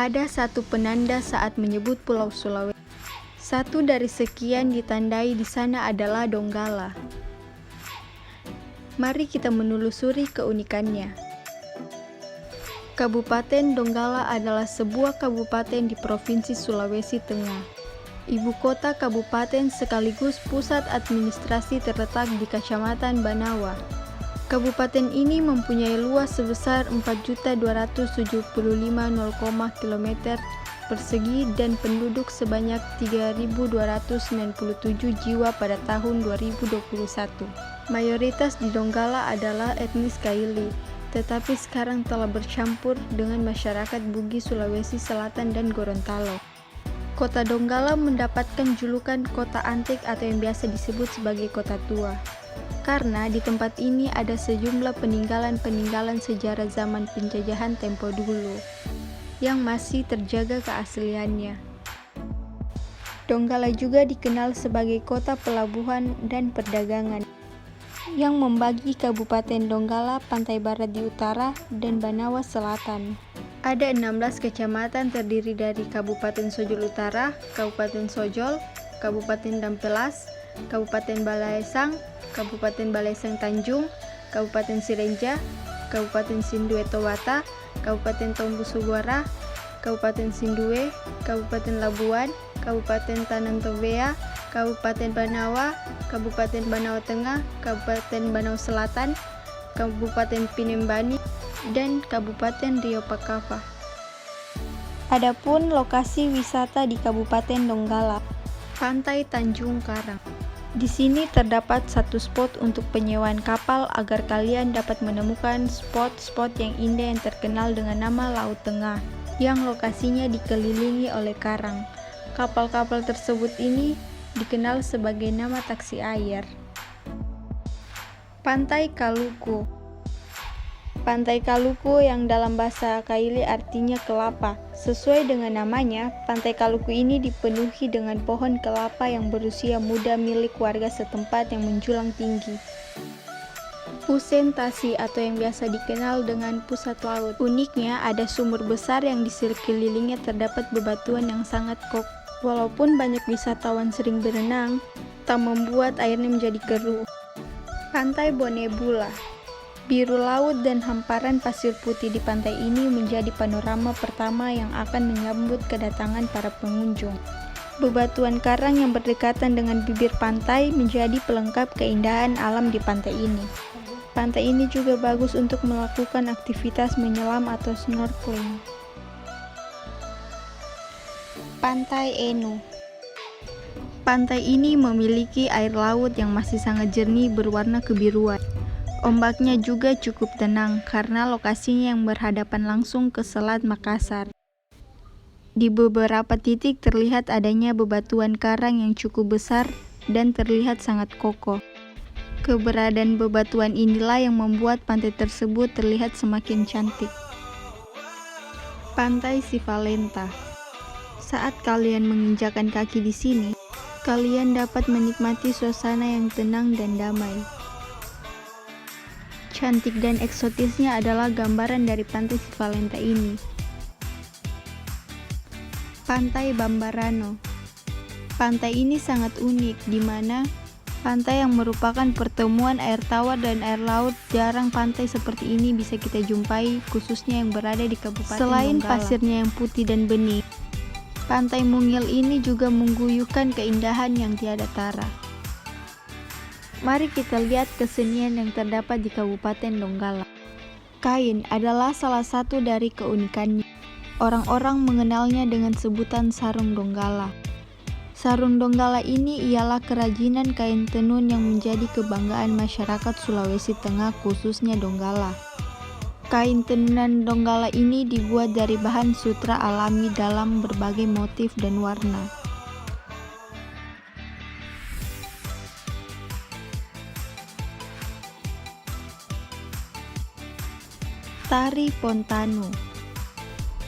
Ada satu penanda saat menyebut Pulau Sulawesi. Satu dari sekian ditandai di sana adalah Donggala. Mari kita menelusuri keunikannya. Kabupaten Donggala adalah sebuah kabupaten di Provinsi Sulawesi Tengah. Ibu kota kabupaten sekaligus pusat administrasi terletak di Kecamatan Banawa. Kabupaten ini mempunyai luas sebesar 4.275,0 km persegi dan penduduk sebanyak 3.297 jiwa pada tahun 2021. Mayoritas di Donggala adalah etnis Kaili, tetapi sekarang telah bercampur dengan masyarakat Bugis Sulawesi Selatan dan Gorontalo. Kota Donggala mendapatkan julukan kota antik atau yang biasa disebut sebagai kota tua, karena di tempat ini ada sejumlah peninggalan-peninggalan sejarah zaman penjajahan tempo dulu yang masih terjaga keasliannya. Donggala juga dikenal sebagai kota pelabuhan dan perdagangan yang membagi Kabupaten Donggala pantai barat di utara dan Banawa selatan. Ada 16 kecamatan terdiri dari Kabupaten Sojol Utara, Kabupaten Sojol, Kabupaten Dampelas, Kabupaten Balaesang, Kabupaten Balaesang Tanjung, Kabupaten Sirenja, Kabupaten Sindue Towata, Kabupaten Tombu Sugora, Kabupaten Sindue, Kabupaten Labuan, Kabupaten Tanang Tobea, Kabupaten Banawa, Kabupaten Banawa Tengah, Kabupaten Banawa Selatan, Kabupaten Pinembani, dan Kabupaten Rio Pakapa. Adapun lokasi wisata di Kabupaten Donggala, Pantai Tanjung Karang. Di sini terdapat satu spot untuk penyewaan kapal agar kalian dapat menemukan spot-spot yang indah yang terkenal dengan nama Laut Tengah, yang lokasinya dikelilingi oleh karang. Kapal-kapal tersebut ini dikenal sebagai nama taksi air. Pantai Kaluku. Pantai Kaluku yang dalam bahasa Kaili artinya kelapa. Sesuai dengan namanya, Pantai Kaluku ini dipenuhi dengan pohon kelapa yang berusia muda milik warga setempat yang menjulang tinggi. Husen Tasi atau yang biasa dikenal dengan pusat laut. Uniknya, ada sumur besar yang di sekelilingnya terdapat bebatuan yang sangat kokoh. Walaupun banyak wisatawan sering berenang, tak membuat airnya menjadi keruh. Pantai Bonebula. Biru laut dan hamparan pasir putih di pantai ini menjadi panorama pertama yang akan menyambut kedatangan para pengunjung. Bebatuan karang yang berdekatan dengan bibir pantai menjadi pelengkap keindahan alam di pantai ini. Pantai ini juga bagus untuk melakukan aktivitas menyelam atau snorkeling. Pantai Enu. Pantai ini memiliki air laut yang masih sangat jernih berwarna kebiruan. Ombaknya juga cukup tenang karena lokasinya yang berhadapan langsung ke Selat Makassar. Di beberapa titik terlihat adanya bebatuan karang yang cukup besar dan terlihat sangat kokoh. Keberadaan bebatuan inilah yang membuat pantai tersebut terlihat semakin cantik. Pantai Sivalenta. Saat kalian menginjakan kaki di sini, kalian dapat menikmati suasana yang tenang dan damai. Cantik dan eksotisnya adalah gambaran dari Pantai Sivalenta ini. Pantai Bambarano. Pantai ini sangat unik, di mana pantai yang merupakan pertemuan air tawar dan air laut. Jarang pantai seperti ini bisa kita jumpai, khususnya yang berada di Kabupaten Selain Donggala. Pasirnya yang putih dan bening, Pantai Mungil ini juga mengguyurkan keindahan yang tiada tara. Mari kita lihat kesenian yang terdapat di Kabupaten Donggala. Kain adalah salah satu dari keunikannya. Orang-orang mengenalnya dengan sebutan sarung Donggala. Sarung Donggala ini ialah kerajinan kain tenun yang menjadi kebanggaan masyarakat Sulawesi Tengah, khususnya Donggala. Kain tenunan Donggala ini dibuat dari bahan sutra alami dalam berbagai motif dan warna. Tari Pontanu.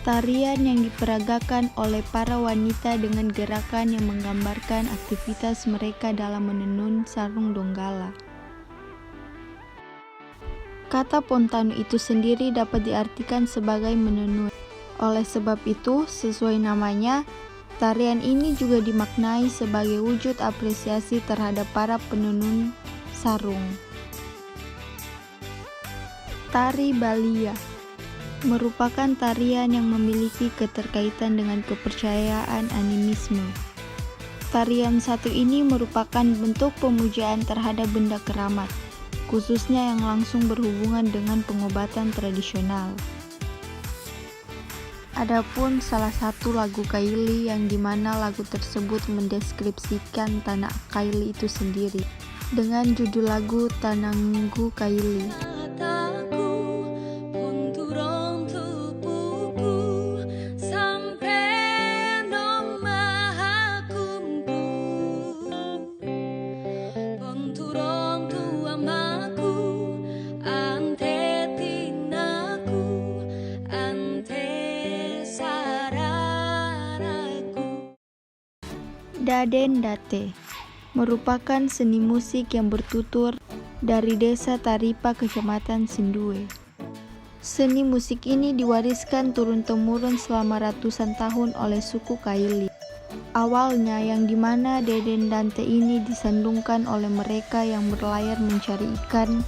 Tarian yang diperagakan oleh para wanita dengan gerakan yang menggambarkan aktivitas mereka dalam menenun sarung Donggala. Kata Pontanu itu sendiri dapat diartikan sebagai menenun. Oleh sebab itu, sesuai namanya, tarian ini juga dimaknai sebagai wujud apresiasi terhadap para penenun sarung. Tari Balia merupakan tarian yang memiliki keterkaitan dengan kepercayaan animisme. Tarian satu ini merupakan bentuk pemujaan terhadap benda keramat, khususnya yang langsung berhubungan dengan pengobatan tradisional. Adapun salah satu lagu Kaili yang dimana lagu tersebut mendeskripsikan tanah Kaili itu sendiri, dengan judul lagu Tananggu Kaili. Daden Date merupakan seni musik yang bertutur dari desa Taripa, Kecamatan Sindue. Seni musik ini diwariskan turun-temurun selama ratusan tahun oleh suku Kaili. Awalnya yang dimana Daden Date ini disandungkan oleh mereka yang berlayar mencari ikan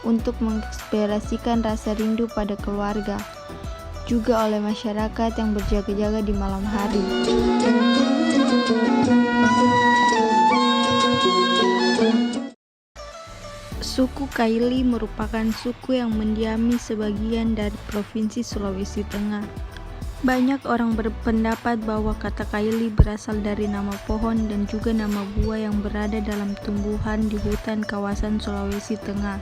untuk mengekspresikan rasa rindu pada keluarga, juga oleh masyarakat yang berjaga-jaga di malam hari. Suku Kaili merupakan suku yang mendiami sebagian dari Provinsi Sulawesi Tengah. Banyak orang berpendapat bahwa kata Kaili berasal dari nama pohon dan juga nama buah yang berada dalam tumbuhan di hutan kawasan Sulawesi Tengah,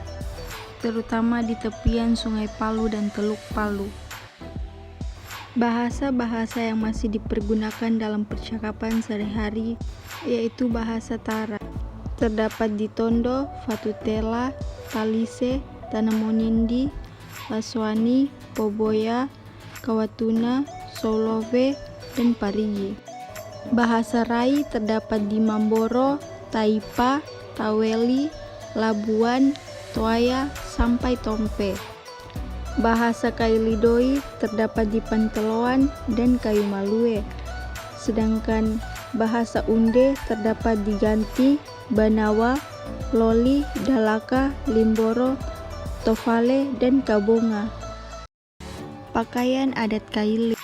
terutama di tepian Sungai Palu dan Teluk Palu. Bahasa-bahasa yang masih dipergunakan dalam percakapan sehari-hari yaitu bahasa Tara. Terdapat di Tondo, Fatutela, Talise, Tanamonindi, Laswani, Poboya, Kawatuna, Solove, dan Parigi. Bahasa Rai terdapat di Mamboro, Taipa, Taweli, Labuan, Toaya, sampai Tompe. Bahasa Kailidoi terdapat di Panteloan dan Kayu Malue. Sedangkan bahasa Unde terdapat di Ganti, Banawa, Loli, Dalaka, Limboro, Tofale, dan Kabonga. Pakaian adat Kaili.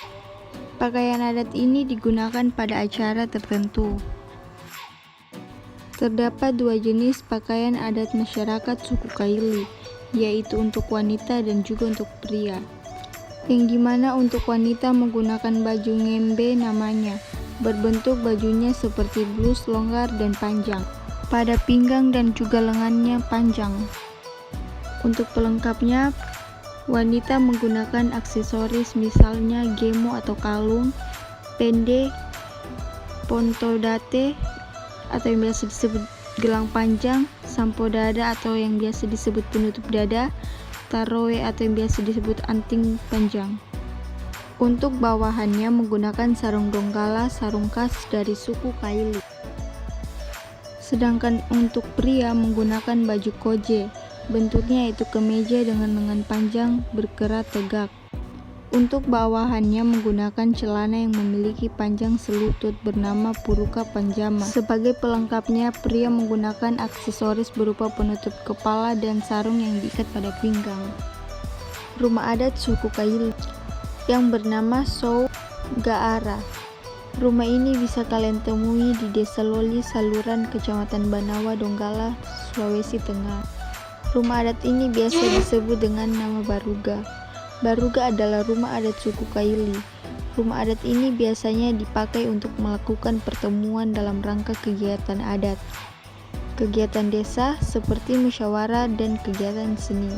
Pakaian adat ini digunakan pada acara tertentu. Terdapat dua jenis pakaian adat masyarakat suku Kaili, yaitu untuk wanita dan juga untuk pria. Yang dimana untuk wanita menggunakan baju ngembe namanya, berbentuk bajunya seperti blus longgar dan panjang. Pada pinggang dan juga lengannya panjang. Untuk pelengkapnya, wanita menggunakan aksesoris misalnya gemo atau kalung, pende, pontodate atau yang biasa disebut gelang panjang, sampo dada atau yang biasa disebut penutup dada, taroe atau yang biasa disebut anting panjang. Untuk bawahannya menggunakan sarung donggala, sarung khas dari suku Kaili. Sedangkan untuk pria menggunakan baju koje, bentuknya yaitu kemeja dengan lengan panjang berkerat tegak. Untuk bawahannya menggunakan celana yang memiliki panjang selutut bernama puruka panjama. Sebagai pelengkapnya, pria menggunakan aksesoris berupa penutup kepala dan sarung yang diikat pada pinggang. Rumah adat suku Kaili yang bernama Sou Gaara. Rumah ini bisa kalian temui di Desa Loli, Saluran, Kecamatan Banawa, Donggala, Sulawesi Tengah. Rumah adat ini biasa disebut dengan nama Baruga. Baruga adalah rumah adat suku Kaili. Rumah adat ini biasanya dipakai untuk melakukan pertemuan dalam rangka kegiatan adat, kegiatan desa seperti musyawarah dan kegiatan seni.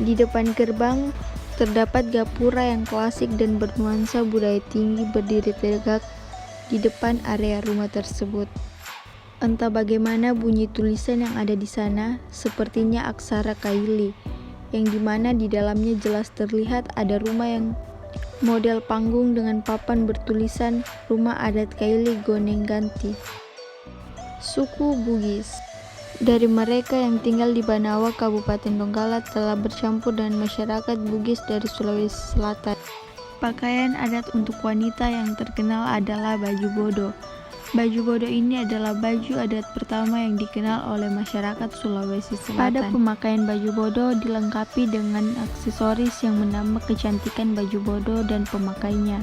Di depan gerbang terdapat gapura yang klasik dan bernuansa budaya tinggi berdiri tegak di depan area rumah tersebut. Entah bagaimana bunyi tulisan yang ada di sana, sepertinya aksara Kaili, yang dimana di dalamnya jelas terlihat ada rumah yang model panggung dengan papan bertulisan Rumah Adat Kaili Gonengganti. Suku Bugis. Dari mereka yang tinggal di Banawa, Kabupaten Donggala telah bercampur dengan masyarakat Bugis dari Sulawesi Selatan. Pakaian adat untuk wanita yang terkenal adalah baju bodo. Baju bodo ini adalah baju adat pertama yang dikenal oleh masyarakat Sulawesi Selatan. Pada pemakaian baju bodo dilengkapi dengan aksesoris yang menambah kecantikan baju bodo dan pemakainya.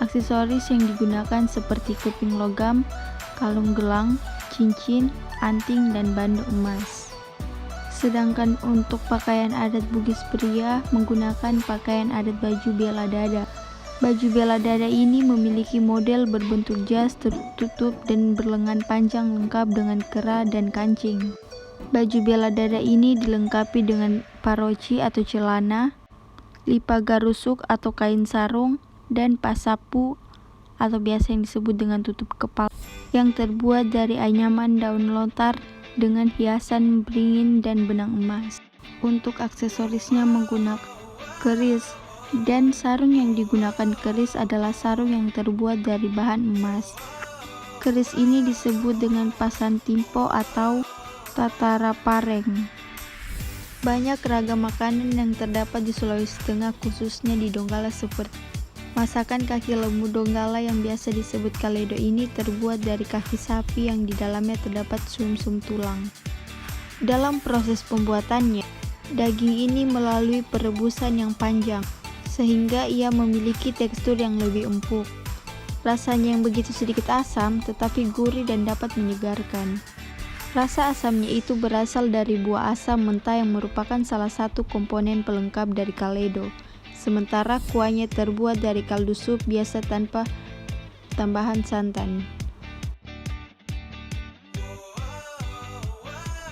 Aksesoris yang digunakan seperti keping logam, kalung gelang, cincin, anting, dan bando emas. Sedangkan untuk pakaian adat Bugis pria menggunakan pakaian adat baju bela dada. Baju bela dada ini memiliki model berbentuk jas tertutup dan berlengan panjang lengkap dengan kera dan kancing. Baju bela dada ini dilengkapi dengan paroci atau celana, lipa garusuk atau kain sarung, dan pasapu atau biasa yang disebut dengan tutup kepala yang terbuat dari anyaman daun lontar dengan hiasan beringin dan benang emas. Untuk aksesorisnya menggunakan keris, dan sarung yang digunakan keris adalah sarung yang terbuat dari bahan emas. Keris ini disebut dengan pasan timpo atau tatara pareng. Banyak ragam makanan yang terdapat di Sulawesi Tengah, khususnya di Donggala, seperti masakan kaki lembu Donggala yang biasa disebut kaledo ini terbuat dari kaki sapi yang di dalamnya terdapat sumsum tulang. Dalam proses pembuatannya, daging ini melalui perebusan yang panjang, sehingga ia memiliki tekstur yang lebih empuk. Rasanya yang begitu sedikit asam, tetapi gurih dan dapat menyegarkan. Rasa asamnya itu berasal dari buah asam mentah yang merupakan salah satu komponen pelengkap dari kaledo. Sementara kuahnya terbuat dari kaldu sup biasa tanpa tambahan santan.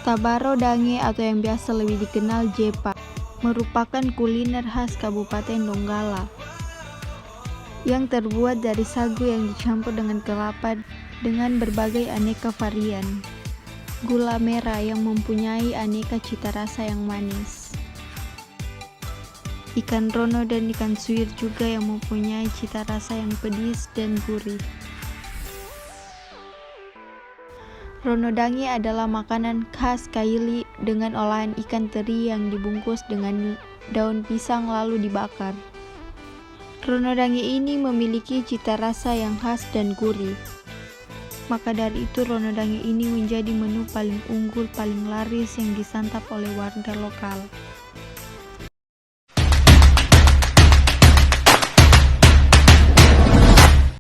Tabaro dange atau yang biasa lebih dikenal jepa merupakan kuliner khas Kabupaten Donggala yang terbuat dari sagu yang dicampur dengan kelapa dengan berbagai aneka varian, gula merah yang mempunyai aneka cita rasa yang manis, ikan rono dan ikan suwir juga yang mempunyai cita rasa yang pedis dan gurih. Rono dange adalah makanan khas Kaili dengan olahan ikan teri yang dibungkus dengan daun pisang lalu dibakar. Rono dange ini memiliki cita rasa yang khas dan gurih. Maka dari itu rono dange ini menjadi menu paling unggul, paling laris yang disantap oleh warga lokal.